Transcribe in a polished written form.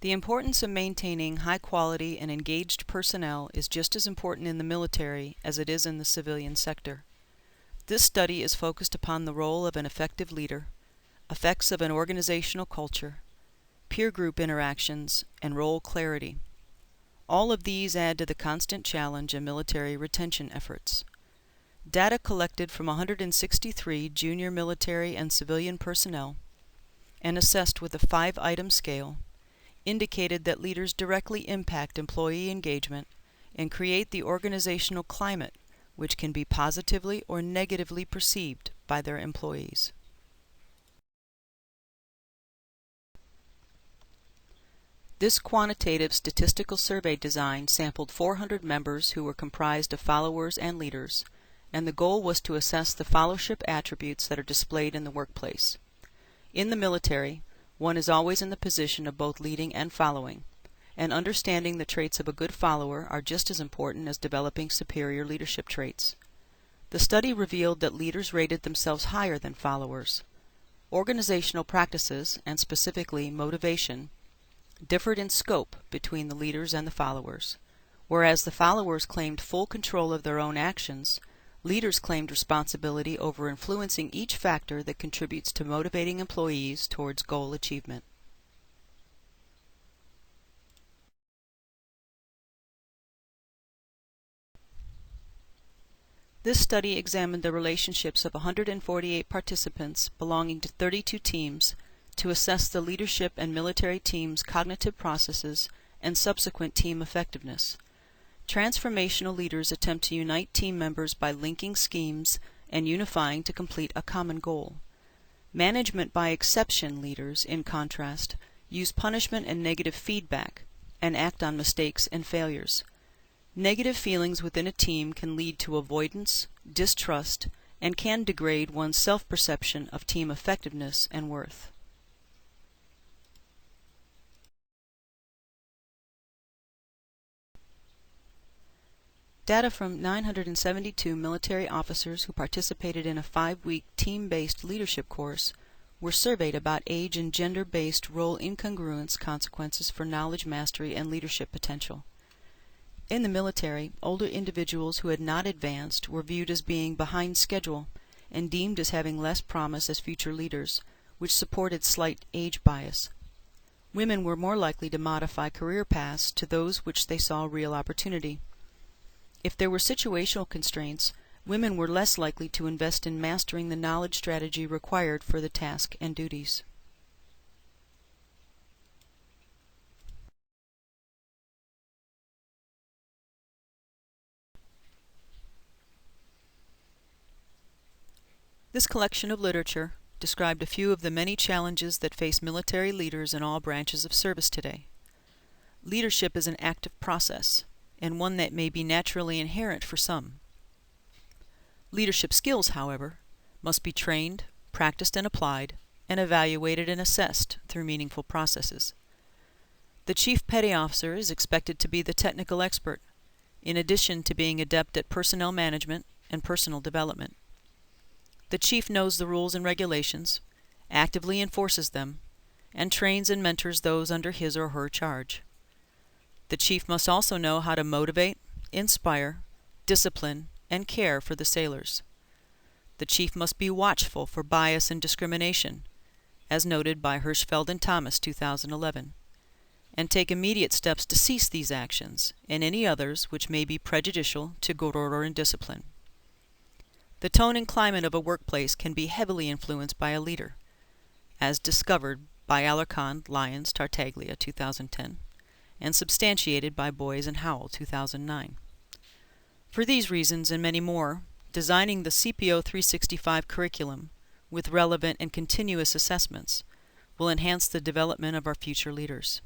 The importance of maintaining high quality and engaged personnel is just as important in the military as it is in the civilian sector. This study is focused upon the role of an effective leader, effects of an organizational culture, peer group interactions, and role clarity. All of these add to the constant challenge of military retention efforts. Data collected from 163 junior military and civilian personnel and assessed with a 5-item scale indicated that leaders directly impact employee engagement and create the organizational climate which can be positively or negatively perceived by their employees. This quantitative statistical survey design sampled 400 members who were comprised of followers and leaders, and the goal was to assess the followership attributes that are displayed in the workplace. In the military, one is always in the position of both leading and following, and understanding the traits of a good follower are just as important as developing superior leadership traits. The study revealed that leaders rated themselves higher than followers. Organizational practices, and specifically motivation, differed in scope between the leaders and the followers. Whereas the followers claimed full control of their own actions, leaders claimed responsibility over influencing each factor that contributes to motivating employees towards goal achievement. This study examined the relationships of 148 participants belonging to 32 teams to assess the leadership and military teams' cognitive processes and subsequent team effectiveness. Transformational leaders attempt to unite team members by linking schemes and unifying to complete a common goal. Management by exception leaders, in contrast, use punishment and negative feedback and act on mistakes and failures. Negative feelings within a team can lead to avoidance, distrust, and can degrade one's self-perception of team effectiveness and worth. Data from 972 military officers who participated in a 5-week team-based leadership course were surveyed about age and gender-based role incongruence consequences for knowledge mastery and leadership potential. In the military, older individuals who had not advanced were viewed as being behind schedule and deemed as having less promise as future leaders, which supported slight age bias. Women were more likely to modify career paths to those which they saw real opportunity. If there were situational constraints, women were less likely to invest in mastering the knowledge strategy required for the task and duties. This collection of literature described a few of the many challenges that face military leaders in all branches of service today. Leadership is an active process, and one that may be naturally inherent for some. Leadership skills, however, must be trained, practiced and applied, and evaluated and assessed through meaningful processes. The Chief Petty Officer is expected to be the technical expert, in addition to being adept at personnel management and personal development. The Chief knows the rules and regulations, actively enforces them, and trains and mentors those under his or her charge. The Chief must also know how to motivate, inspire, discipline, and care for the sailors. The Chief must be watchful for bias and discrimination, as noted by Hirschfeld and Thomas, 2011, and take immediate steps to cease these actions and any others which may be prejudicial to good order and discipline. The tone and climate of a workplace can be heavily influenced by a leader, as discovered by Alarcon, Lyons, Tartaglia, 2010, and substantiated by Boys and Howell, 2009. For these reasons and many more, designing the CPO 365 curriculum with relevant and continuous assessments will enhance the development of our future leaders.